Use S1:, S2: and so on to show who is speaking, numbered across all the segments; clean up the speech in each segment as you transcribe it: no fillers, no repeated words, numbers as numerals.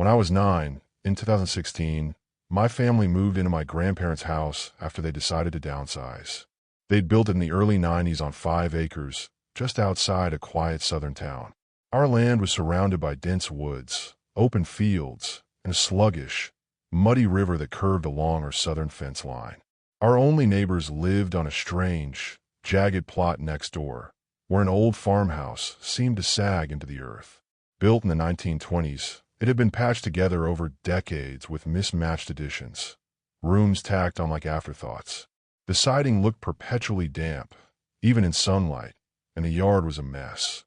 S1: When I was 9, in 2016, my family moved into my grandparents' house after they decided to downsize. They'd built it in the early 90s on 5 acres, just outside a quiet southern town. Our land was surrounded by dense woods, open fields, and a sluggish, muddy river that curved along our southern fence line. Our only neighbors lived on a strange, jagged plot next door, where an old farmhouse seemed to sag into the earth. Built in the 1920s, it had been patched together over decades with mismatched additions, rooms tacked on like afterthoughts. The siding looked perpetually damp, even in sunlight, and the yard was a mess.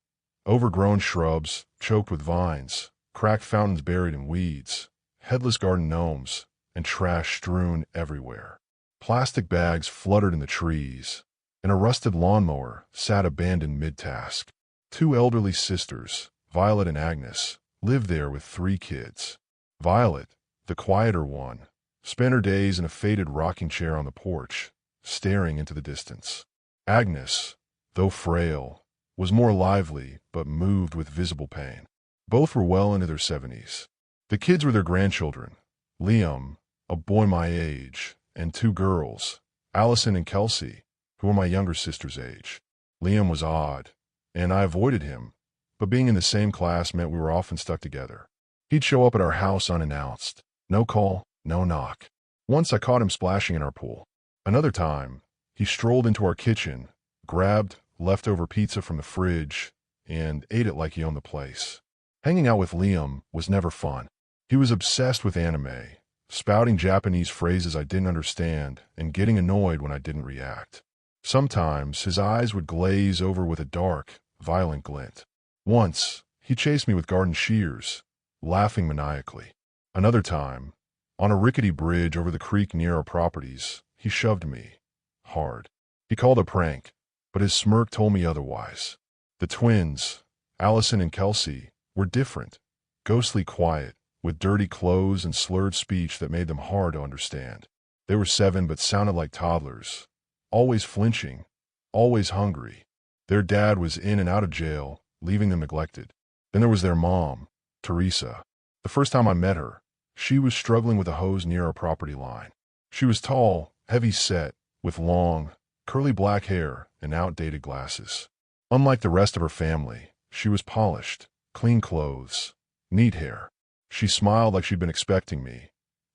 S1: Overgrown shrubs, choked with vines, cracked fountains buried in weeds, headless garden gnomes, and trash strewn everywhere. Plastic bags fluttered in the trees, and a rusted lawnmower sat abandoned mid-task. 2 elderly sisters, Violet and Agnes, lived there with 3 kids. Violet, the quieter one, spent her days in a faded rocking chair on the porch, staring into the distance. Agnes, though frail, was more lively but moved with visible pain. Both were well into their 70s. The kids were their grandchildren, Liam, a boy my age, and 2 girls, Allison and Kelsey, who were my younger sister's age. Liam was odd, and I avoided him, but being in the same class meant we were often stuck together. He'd show up at our house unannounced. No call, no knock. Once I caught him splashing in our pool. Another time, he strolled into our kitchen, grabbed leftover pizza from the fridge, and ate it like he owned the place. Hanging out with Liam was never fun. He was obsessed with anime, spouting Japanese phrases I didn't understand and getting annoyed when I didn't react. Sometimes his eyes would glaze over with a dark, violent glint. Once, he chased me with garden shears, laughing maniacally. Another time, on a rickety bridge over the creek near our properties, he shoved me. Hard. He called a prank, but his smirk told me otherwise. The twins, Allison and Kelsey, were different, ghostly quiet, with dirty clothes and slurred speech that made them hard to understand. They were 7 but sounded like toddlers, always flinching, always hungry. Their dad was in and out of jail, leaving them neglected. Then there was their mom, Teresa. The first time I met her, she was struggling with a hose near our property line. She was tall, heavy-set, with long, curly black hair and outdated glasses. Unlike the rest of her family, she was polished, clean clothes, neat hair. She smiled like she'd been expecting me,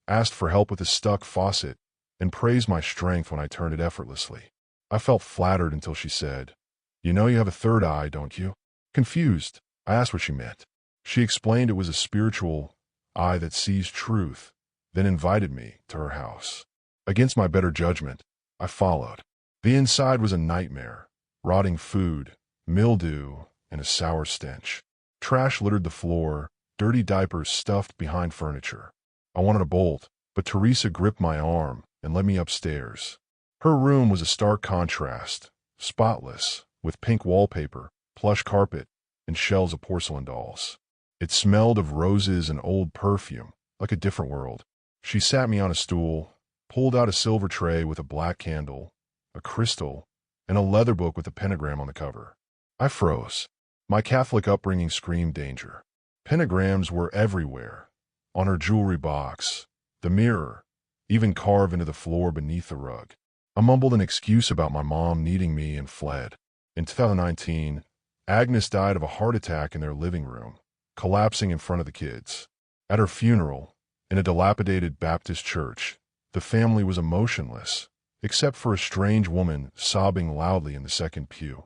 S1: asked for help with the stuck faucet, and praised my strength when I turned it effortlessly. I felt flattered until she said, "You know you have a third eye, don't you?" Confused, I asked what she meant. She explained it was a spiritual eye that sees truth, then invited me to her house. Against my better judgment, I followed. The inside was a nightmare. Rotting food, mildew, and a sour stench. Trash littered the floor, dirty diapers stuffed behind furniture. I wanted to bolt, but Teresa gripped my arm and led me upstairs. Her room was a stark contrast, spotless, with pink wallpaper, plush carpet, and shelves of porcelain dolls. It smelled of roses and old perfume, like a different world. She sat me on a stool, pulled out a silver tray with a black candle, a crystal, and a leather book with a pentagram on the cover. I froze. My Catholic upbringing screamed danger. Pentagrams were everywhere, on her jewelry box, the mirror, even carved into the floor beneath the rug. I mumbled an excuse about my mom needing me and fled. In 2019, Agnes died of a heart attack in their living room, collapsing in front of the kids. At her funeral, in a dilapidated Baptist church, the family was emotionless, except for a strange woman sobbing loudly in the second pew,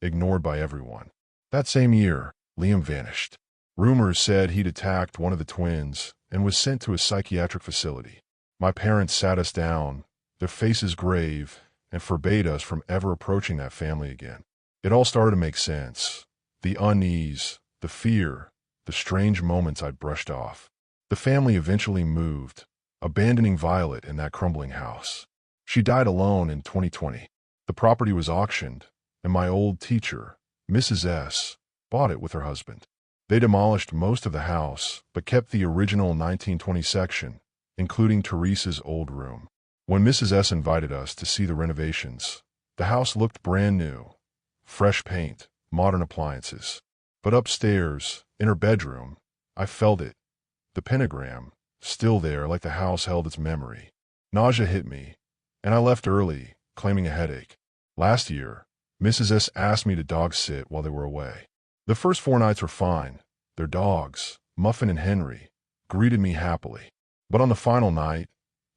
S1: ignored by everyone. That same year, Liam vanished. Rumors said he'd attacked one of the twins and was sent to a psychiatric facility. My parents sat us down, their faces grave, and forbade us from ever approaching that family again. It all started to make sense. The unease, the fear, the strange moments I'd brushed off. The family eventually moved, abandoning Violet in that crumbling house. She died alone in 2020. The property was auctioned, and my old teacher, Mrs. S., bought it with her husband. They demolished most of the house, but kept the original 1920 section, including Teresa's old room. When Mrs. S. invited us to see the renovations, the house looked brand new. Fresh paint, modern appliances. But upstairs, in her bedroom, I felt it. The pentagram, still there like the house held its memory. Nausea hit me, and I left early, claiming a headache. Last year, Mrs. S asked me to dog sit while they were away. The first 4 nights were fine. Their dogs, Muffin and Henry, greeted me happily. But on the final night,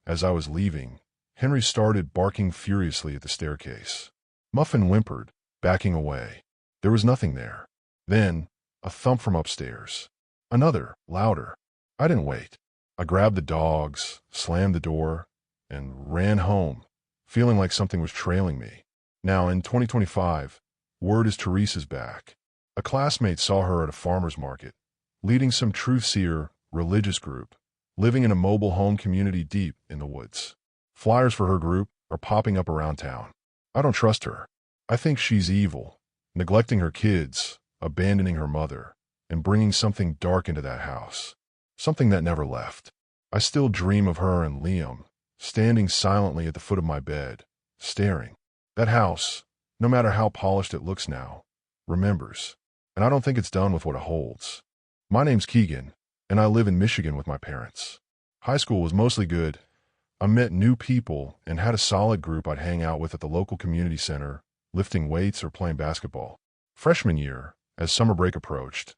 S1: as I was leaving, Henry started barking furiously at the staircase. Muffin whimpered, backing away. There was nothing there. Then, a thump from upstairs. Another, louder. I didn't wait. I grabbed the dogs, slammed the door, and ran home, feeling like something was trailing me. Now, in 2025, word is Teresa's back. A classmate saw her at a farmer's market, leading some truth-seer, religious group, living in a mobile home community deep in the woods. Flyers for her group are popping up around town. I don't trust her. I think she's evil, neglecting her kids, abandoning her mother, and bringing something dark into that house. Something that never left. I still dream of her and Liam, standing silently at the foot of my bed, staring. That house, no matter how polished it looks now, remembers. And I don't think it's done with what it holds. My name's Keegan, and I live in Michigan with my parents. High school was mostly good. I met new people and had a solid group I'd hang out with at the local community center, lifting weights or playing basketball. Freshman year, as summer break approached,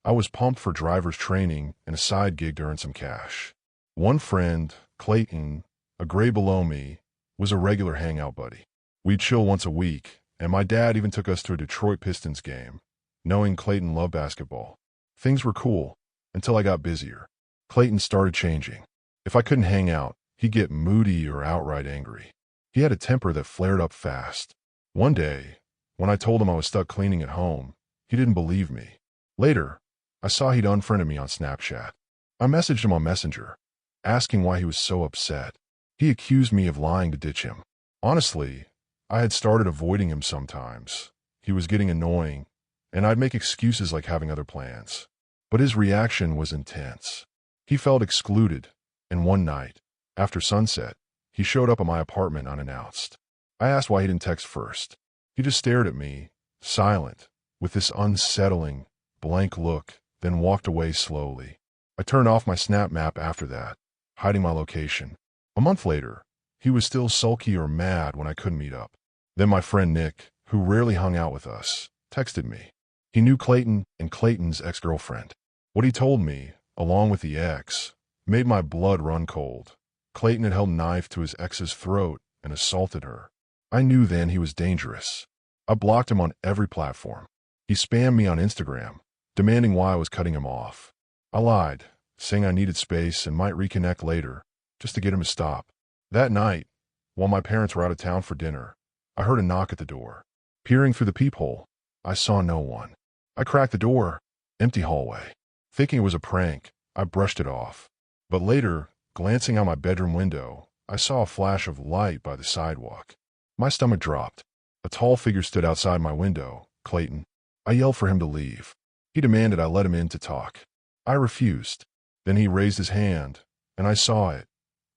S1: I was pumped for driver's training and a side gig to earn some cash. One friend, Clayton, a grade below me, was a regular hangout buddy. We'd chill once a week, and my dad even took us to a Detroit Pistons game, knowing Clayton loved basketball. Things were cool, until I got busier. Clayton started changing. If I couldn't hang out, he'd get moody or outright angry. He had a temper that flared up fast. One day, when I told him I was stuck cleaning at home, he didn't believe me. Later, I saw he'd unfriended me on Snapchat. I messaged him on Messenger, asking why he was so upset. He accused me of lying to ditch him. Honestly, I had started avoiding him sometimes. He was getting annoying, and I'd make excuses like having other plans. But his reaction was intense. He felt excluded, and one night, after sunset, he showed up at my apartment unannounced. I asked why he didn't text first. He just stared at me, silent, with this unsettling, blank look, then walked away slowly. I turned off my Snap Map after that, hiding my location. A month later, he was still sulky or mad when I couldn't meet up. Then my friend Nick, who rarely hung out with us, texted me. He knew Clayton and Clayton's ex-girlfriend. What he told me, along with the ex, made my blood run cold. Clayton had held a knife to his ex's throat and assaulted her. I knew then he was dangerous. I blocked him on every platform. He spammed me on Instagram, demanding why I was cutting him off. I lied, saying I needed space and might reconnect later, just to get him to stop. That night, while my parents were out of town for dinner, I heard a knock at the door. Peering through the peephole, I saw no one. I cracked the door, empty hallway. Thinking it was a prank, I brushed it off. But later, glancing out my bedroom window, I saw a flash of light by the sidewalk. My stomach dropped. A tall figure stood outside my window, Clayton. I yelled for him to leave. He demanded I let him in to talk. I refused. Then he raised his hand, and I saw it,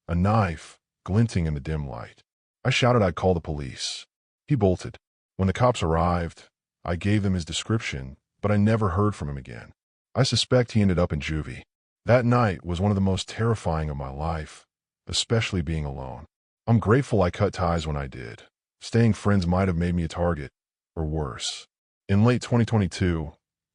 S1: a knife, glinting in the dim light. I shouted I'd call the police. He bolted. When the cops arrived, I gave them his description, but I never heard from him again. I suspect he ended up in juvie. That night was one of the most terrifying of my life, especially being alone. I'm grateful I cut ties when I did. Staying friends might have made me a target, or worse. In late 2022,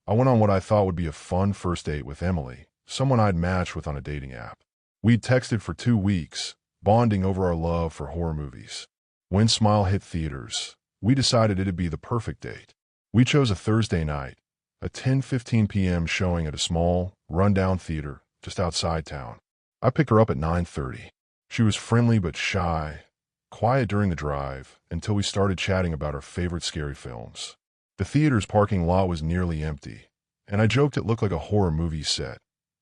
S1: I went on what I thought would be a fun first date with Emily, someone I'd matched with on a dating app. We'd texted for 2 weeks, bonding over our love for horror movies. When Smile hit theaters, we decided it'd be the perfect date. We chose a Thursday night, a 10:15 p.m. showing at a small, rundown theater just outside town. I picked her up at 9:30. She was friendly but shy, quiet during the drive, until we started chatting about our favorite scary films. The theater's parking lot was nearly empty, and I joked it looked like a horror movie set.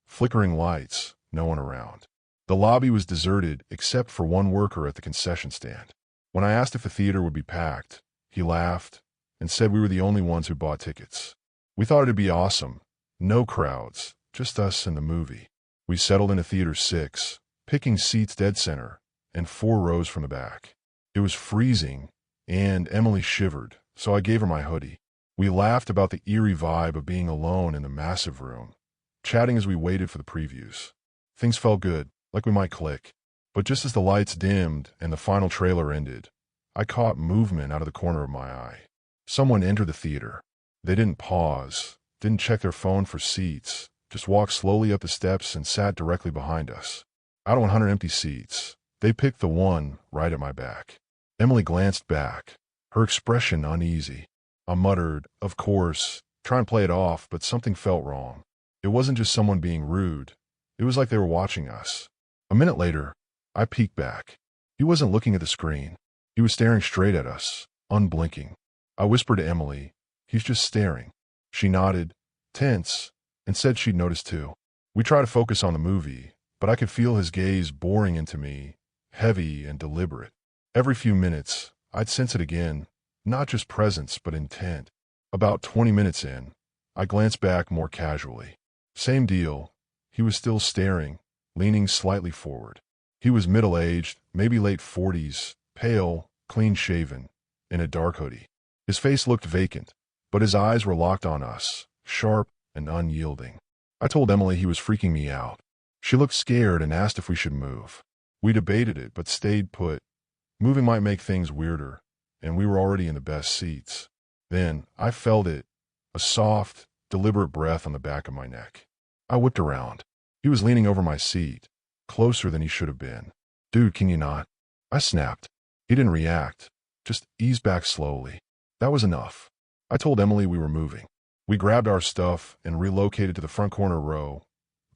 S1: Flickering lights, no one around. The lobby was deserted except for one worker at the concession stand. When I asked if the theater would be packed, he laughed and said we were the only ones who bought tickets. We thought it'd be awesome. No crowds, just us and the movie. We settled into theater 6, picking seats dead center and 4 rows from the back. It was freezing, and Emily shivered, so I gave her my hoodie. We laughed about the eerie vibe of being alone in the massive room, chatting as we waited for the previews. Things felt good, like we might click. But just as the lights dimmed and the final trailer ended, I caught movement out of the corner of my eye. Someone entered the theater. They didn't pause, didn't check their phone for seats, just walked slowly up the steps and sat directly behind us. Out of 100 empty seats, they picked the one right at my back. Emily glanced back, her expression uneasy. I muttered, "Of course," trying to play it off, but something felt wrong. It wasn't just someone being rude. It was like they were watching us. A minute later, I peeked back. He wasn't looking at the screen. He was staring straight at us, unblinking. I whispered to Emily, "He's just staring." She nodded, tense, and said she'd noticed too. We tried to focus on the movie, but I could feel his gaze boring into me, heavy and deliberate. Every few minutes, I'd sense it again, not just presence, but intent. About 20 minutes in, I glanced back more casually. Same deal. He was still staring, leaning slightly forward. He was middle-aged, maybe late 40s, pale, clean-shaven, in a dark hoodie. His face looked vacant, but his eyes were locked on us, sharp and unyielding. I told Emily he was freaking me out. She looked scared and asked if we should move. We debated it, but stayed put. Moving might make things weirder, and we were already in the best seats. Then I felt it, a soft, deliberate breath on the back of my neck. I whipped around. He was leaning over my seat, closer than he should have been. "Dude, can you not?" I snapped. He didn't react, just eased back slowly. That was enough. I told Emily we were moving. We grabbed our stuff and relocated to the front corner row.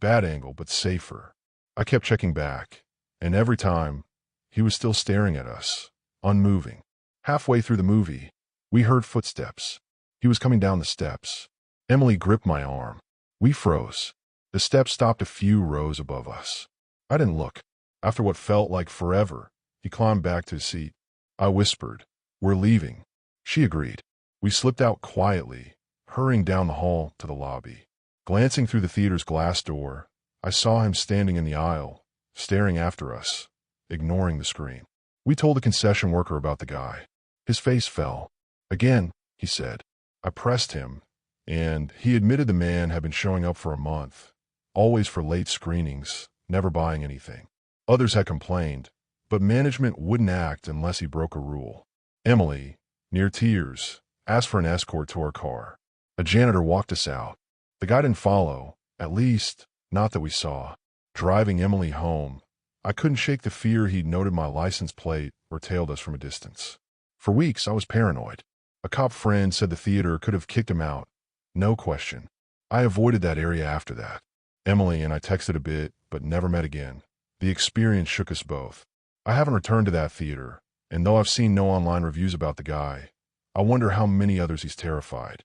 S1: Bad angle, but safer. I kept checking back, and every time, he was still staring at us, unmoving. Halfway through the movie, we heard footsteps. He was coming down the steps. Emily gripped my arm. We froze. The steps stopped a few rows above us. I didn't look. After what felt like forever, he climbed back to his seat. I whispered, "We're leaving." She agreed. We slipped out quietly, hurrying down the hall to the lobby. Glancing through the theater's glass door, I saw him standing in the aisle, staring after us, ignoring the screen. We told the concession worker about the guy. His face fell. "Again," he said. I pressed him, and he admitted the man had been showing up for a month, always for late screenings, never buying anything. Others had complained, but management wouldn't act unless he broke a rule. Emily, near tears, asked for an escort to her car. A janitor walked us out. The guy didn't follow, at least, not that we saw. Driving Emily home, I couldn't shake the fear he'd noted my license plate or tailed us from a distance. For weeks, I was paranoid. A cop friend said the theater could have kicked him out. No question. I avoided that area after that. Emily and I texted a bit, but never met again. The experience shook us both. I haven't returned to that theater, and though I've seen no online reviews about the guy, I wonder how many others he's terrified.